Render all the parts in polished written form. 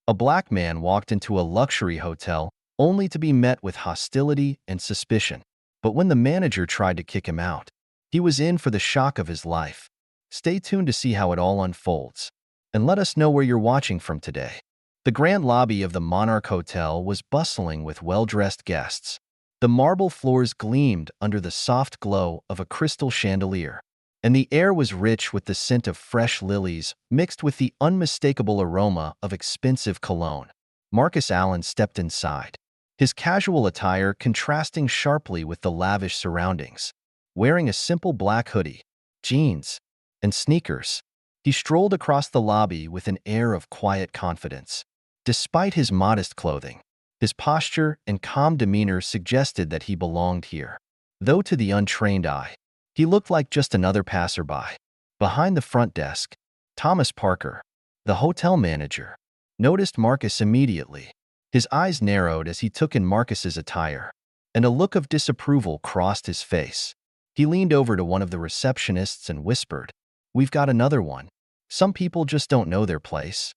A black man walked into a luxury hotel only to be met with hostility and suspicion. But when the manager tried to kick him out, he was in for the shock of his life. Stay tuned to see how it all unfolds. And let us know where you're watching from today. The grand lobby of the Monarch Hotel was bustling with well-dressed guests. The marble floors gleamed under the soft glow of a crystal chandelier, and the air was rich with the scent of fresh lilies mixed with the unmistakable aroma of expensive cologne. Marcus Allen stepped inside, his casual attire contrasting sharply with the lavish surroundings. Wearing a simple black hoodie, jeans, and sneakers, he strolled across the lobby with an air of quiet confidence. Despite his modest clothing, his posture and calm demeanor suggested that he belonged here. Though to the untrained eye, he looked like just another passerby. Behind the front desk, Thomas Parker, the hotel manager, noticed Marcus immediately. His eyes narrowed as he took in Marcus's attire, and a look of disapproval crossed his face. He leaned over to one of the receptionists and whispered, "We've got another one. Some people just don't know their place."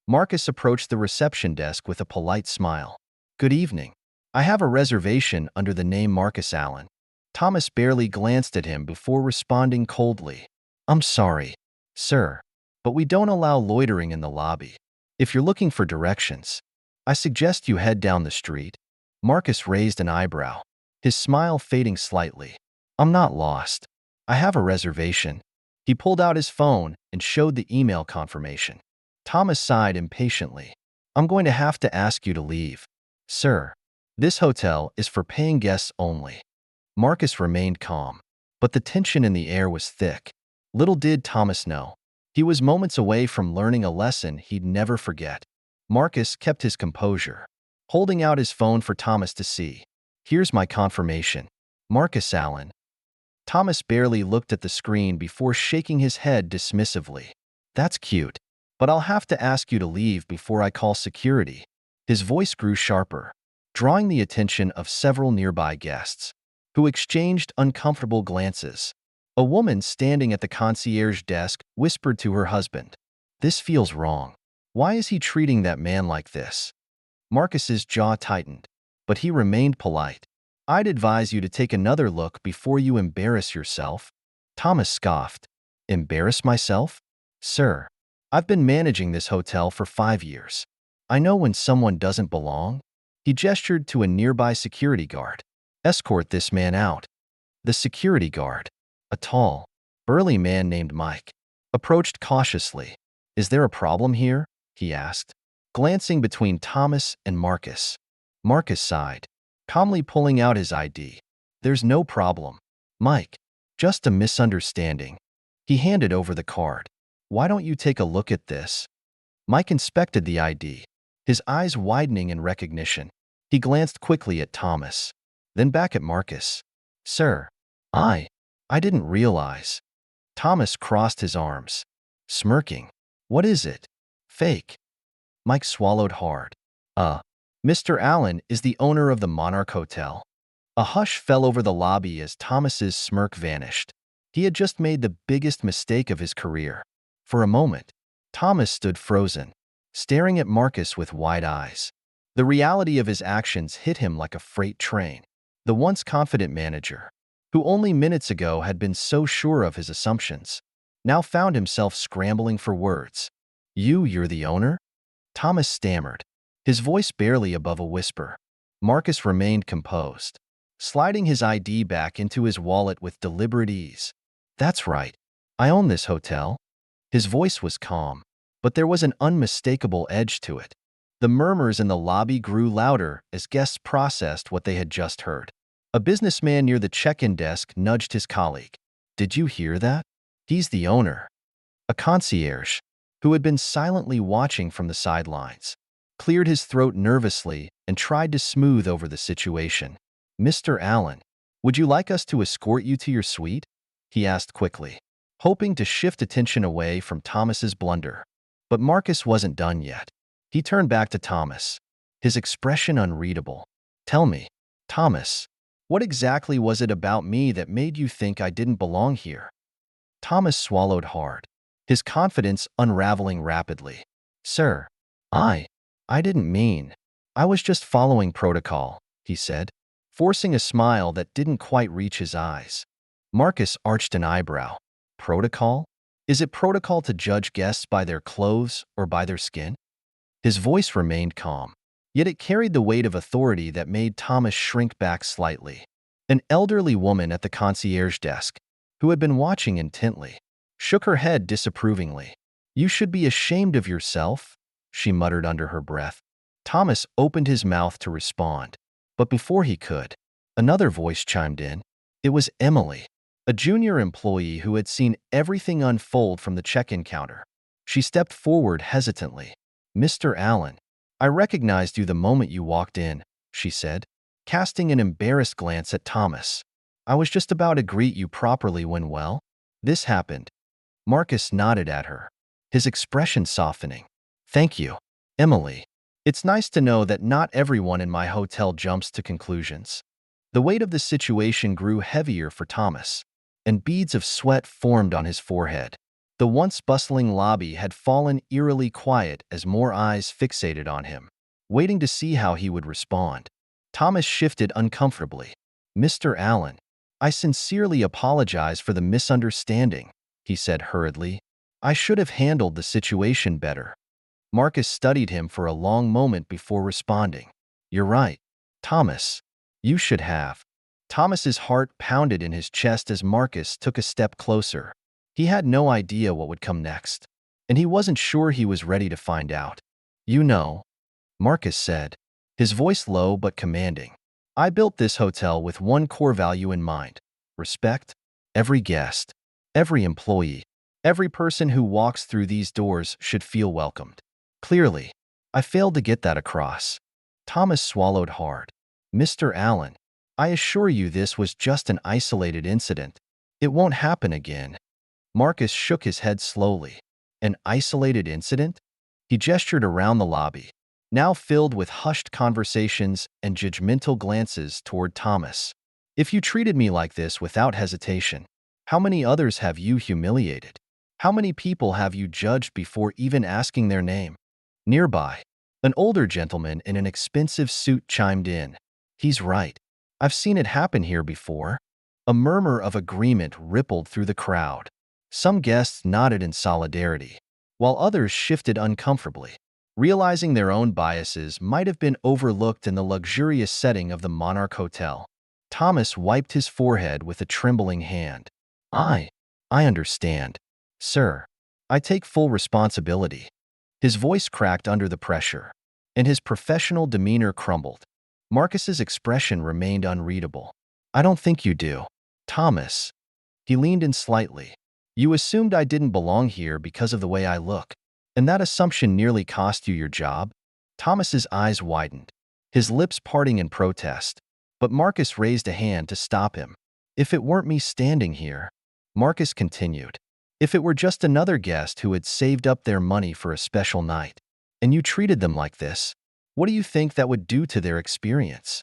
Marcus approached the reception desk with a polite smile. "Good evening. I have a reservation under the name Marcus Allen." Thomas barely glanced at him before responding coldly, "I'm sorry, sir, but we don't allow loitering in the lobby. If you're looking for directions, I suggest you head down the street." Marcus raised an eyebrow, his smile fading slightly. "I'm not lost. I have a reservation." He pulled out his phone and showed the email confirmation. Thomas sighed impatiently. "I'm going to have to ask you to leave, sir. This hotel is for paying guests only." Marcus remained calm, but the tension in the air was thick. Little did Thomas know, he was moments away from learning a lesson he'd never forget. Marcus kept his composure, holding out his phone for Thomas to see. "Here's my confirmation. Marcus Allen." Thomas barely looked at the screen before shaking his head dismissively. "That's cute, but I'll have to ask you to leave before I call security." His voice grew sharper, drawing the attention of several nearby guests, who exchanged uncomfortable glances. A woman standing at the concierge desk whispered to her husband, "This feels wrong. Why is he treating that man like this?" Marcus's jaw tightened, but he remained polite. "I'd advise you to take another look before you embarrass yourself." Thomas scoffed. "Embarrass myself? Sir, I've been managing this hotel for 5 years. I know when someone doesn't belong." He gestured to a nearby security guard. "Escort this man out." The security guard, a tall, burly man named Mike, approached cautiously. "Is there a problem here?" he asked, glancing between Thomas and Marcus. Marcus sighed, calmly pulling out his ID. "There's no problem, Mike. Just a misunderstanding." He handed over the card. "Why don't you take a look at this?" Mike inspected the ID, his eyes widening in recognition. He glanced quickly at Thomas, then back at Marcus. "Sir, I didn't realize." Thomas crossed his arms, smirking. "What is it? Fake?" Mike swallowed hard. Mr. Allen is the owner of the Monarch Hotel." A hush fell over the lobby as Thomas's smirk vanished. He had just made the biggest mistake of his career. For a moment, Thomas stood frozen, staring at Marcus with wide eyes. The reality of his actions hit him like a freight train. The once confident manager, who only minutes ago had been so sure of his assumptions, now found himself scrambling for words. You're the owner?" Thomas stammered, his voice barely above a whisper. Marcus remained composed, sliding his ID back into his wallet with deliberate ease. "That's right. I own this hotel." His voice was calm, but there was an unmistakable edge to it. The murmurs in the lobby grew louder as guests processed what they had just heard. A businessman near the check-in desk nudged his colleague. "Did you hear that? He's the owner." A concierge, who had been silently watching from the sidelines, cleared his throat nervously and tried to smooth over the situation. "Mr. Allen, would you like us to escort you to your suite?" he asked quickly, hoping to shift attention away from Thomas's blunder. But Marcus wasn't done yet. He turned back to Thomas, his expression unreadable. "Tell me, Thomas, what exactly was it about me that made you think I didn't belong here?" Thomas swallowed hard, his confidence unraveling rapidly. "Sir, I didn't mean. I was just following protocol, he said, forcing a smile that didn't quite reach his eyes. Marcus arched an eyebrow. Protocol? Is it protocol to judge guests by their clothes or by their skin? His voice remained calm, yet it carried the weight of authority that made Thomas shrink back slightly. An elderly woman at the concierge desk, who had been watching intently, shook her head disapprovingly. You should be ashamed of yourself, she muttered under her breath. Thomas opened his mouth to respond, but before he could, another voice chimed in. It was Emily, a junior employee who had seen everything unfold from the check-in counter. She stepped forward hesitantly. Mr. Allen, I recognized you the moment you walked in, she said, casting an embarrassed glance at Thomas. I was just about to greet you properly when, well, this happened. Marcus nodded at her, his expression softening. Thank you, Emily. It's nice to know that not everyone in my hotel jumps to conclusions. The weight of the situation grew heavier for Thomas, and beads of sweat formed on his forehead. The once bustling lobby had fallen eerily quiet as more eyes fixated on him, waiting to see how he would respond. Thomas shifted uncomfortably. Mr. Allen, I sincerely apologize for the misunderstanding, he said hurriedly. I should have handled the situation better. Marcus studied him for a long moment before responding. You're right, Thomas. You should have. Thomas's heart pounded in his chest as Marcus took a step closer. He had no idea what would come next, and he wasn't sure he was ready to find out. You know, Marcus said, his voice low but commanding. I built this hotel with one core value in mind: respect. Every guest, every employee, every person who walks through these doors should feel welcomed. Clearly, I failed to get that across. Thomas swallowed hard. Mr. Allen, I assure you this was just an isolated incident. It won't happen again. Marcus shook his head slowly. An isolated incident? He gestured around the lobby, now filled with hushed conversations and judgmental glances toward Thomas. If you treated me like this without hesitation, how many others have you humiliated? How many people have you judged before even asking their name? Nearby, an older gentleman in an expensive suit chimed in. He's right. I've seen it happen here before. A murmur of agreement rippled through the crowd. Some guests nodded in solidarity, while others shifted uncomfortably, realizing their own biases might have been overlooked in the luxurious setting of the Monarch Hotel. Thomas wiped his forehead with a trembling hand. I understand, sir. I take full responsibility. His voice cracked under the pressure, and his professional demeanor crumbled. Marcus's expression remained unreadable. I don't think you do. Thomas. He leaned in slightly. You assumed I didn't belong here because of the way I look, and that assumption nearly cost you your job? Thomas's eyes widened, his lips parting in protest, but Marcus raised a hand to stop him. If it weren't me standing here, Marcus continued, if it were just another guest who had saved up their money for a special night, and you treated them like this, what do you think that would do to their experience?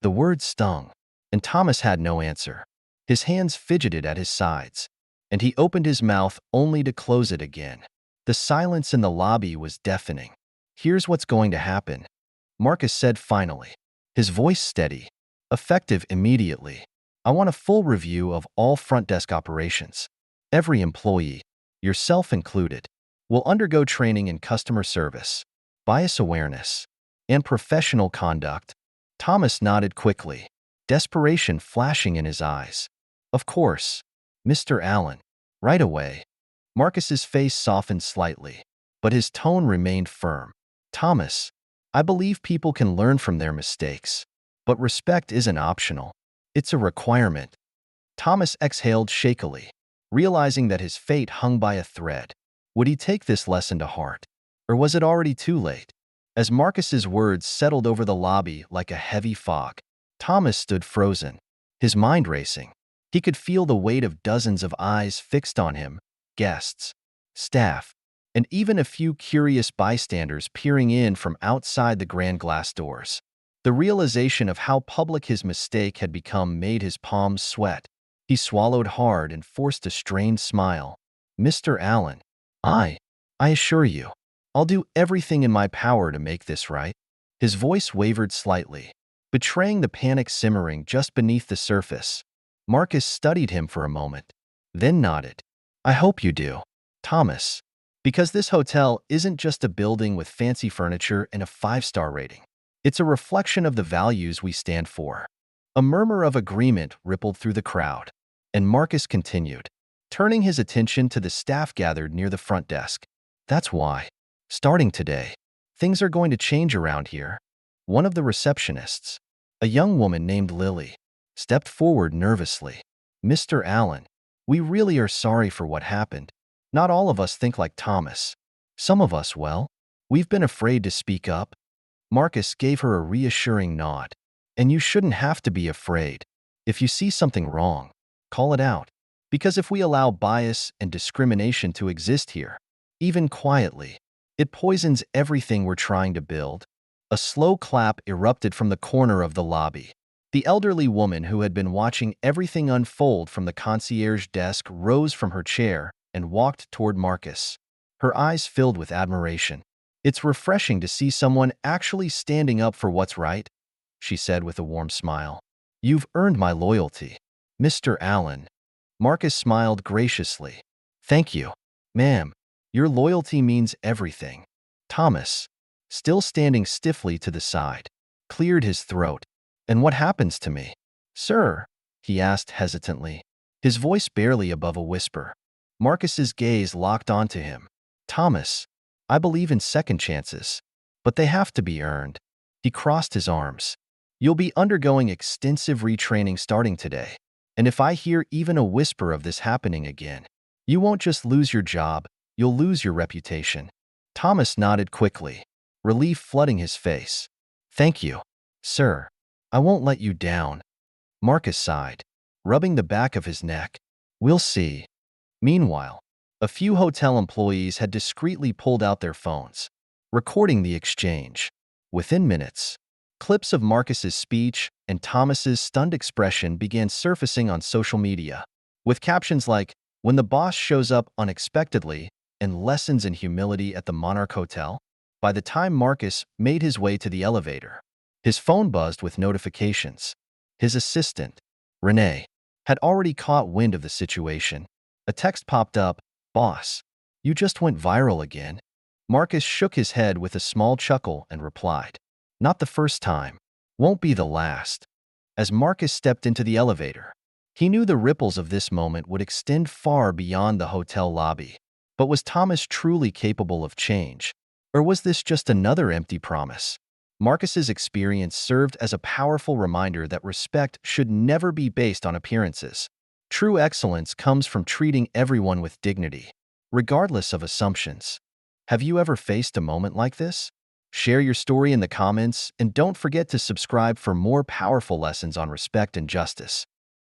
The words stung, and Thomas had no answer. His hands fidgeted at his sides, and he opened his mouth only to close it again. The silence in the lobby was deafening. Here's what's going to happen, Marcus said finally, his voice steady, effective immediately. I want a full review of all front desk operations. Every employee, yourself included, will undergo training in customer service, bias awareness, and professional conduct. Thomas nodded quickly, desperation flashing in his eyes. Of course, Mr. Allen. Right away. Marcus's face softened slightly, but his tone remained firm. Thomas, I believe people can learn from their mistakes, but respect isn't optional. It's a requirement. Thomas exhaled shakily, realizing that his fate hung by a thread. Would he take this lesson to heart, or was it already too late? As Marcus's words settled over the lobby like a heavy fog, Thomas stood frozen, his mind racing. He could feel the weight of dozens of eyes fixed on him, guests, staff, and even a few curious bystanders peering in from outside the grand glass doors. The realization of how public his mistake had become made his palms sweat. He swallowed hard and forced a strained smile. Mr. Allen, I assure you, I'll do everything in my power to make this right. His voice wavered slightly, betraying the panic simmering just beneath the surface. Marcus studied him for a moment, then nodded. I hope you do, Thomas, because this hotel isn't just a building with fancy furniture and a 5-star rating. It's a reflection of the values we stand for. A murmur of agreement rippled through the crowd, and Marcus continued, turning his attention to the staff gathered near the front desk. That's why, starting today, things are going to change around here. One of the receptionists, a young woman named Lily, stepped forward nervously. Mr. Allen, we really are sorry for what happened. Not all of us think like Thomas. Some of us, well, we've been afraid to speak up. Marcus gave her a reassuring nod. And you shouldn't have to be afraid. If you see something wrong, call it out. Because if we allow bias and discrimination to exist here, even quietly, it poisons everything we're trying to build. A slow clap erupted from the corner of the lobby. The elderly woman who had been watching everything unfold from the concierge desk rose from her chair and walked toward Marcus. Her eyes filled with admiration. It's refreshing to see someone actually standing up for what's right, she said with a warm smile. You've earned my loyalty, Mr. Allen. Marcus smiled graciously. Thank you, ma'am. Your loyalty means everything. Thomas, still standing stiffly to the side, cleared his throat. And what happens to me? Sir, he asked hesitantly, his voice barely above a whisper. Marcus's gaze locked onto him. Thomas, I believe in second chances, but they have to be earned. He crossed his arms. You'll be undergoing extensive retraining starting today, and if I hear even a whisper of this happening again, you won't just lose your job, you'll lose your reputation. Thomas nodded quickly, relief flooding his face. Thank you, sir. I won't let you down. Marcus sighed, rubbing the back of his neck. We'll see. Meanwhile, a few hotel employees had discreetly pulled out their phones, recording the exchange. Within minutes, clips of Marcus's speech and Thomas's stunned expression began surfacing on social media, with captions like, "When the boss shows up unexpectedly," and "Lessons in humility at the Monarch Hotel." By the time Marcus made his way to the elevator, his phone buzzed with notifications. His assistant, Renee, had already caught wind of the situation. A text popped up, "Boss, you just went viral again." Marcus shook his head with a small chuckle and replied, "Not the first time. Won't be the last." As Marcus stepped into the elevator, he knew the ripples of this moment would extend far beyond the hotel lobby. But was Thomas truly capable of change? Or was this just another empty promise? Marcus's experience served as a powerful reminder that respect should never be based on appearances. True excellence comes from treating everyone with dignity, regardless of assumptions. Have you ever faced a moment like this? Share your story in the comments, and don't forget to subscribe for more powerful lessons on respect and justice.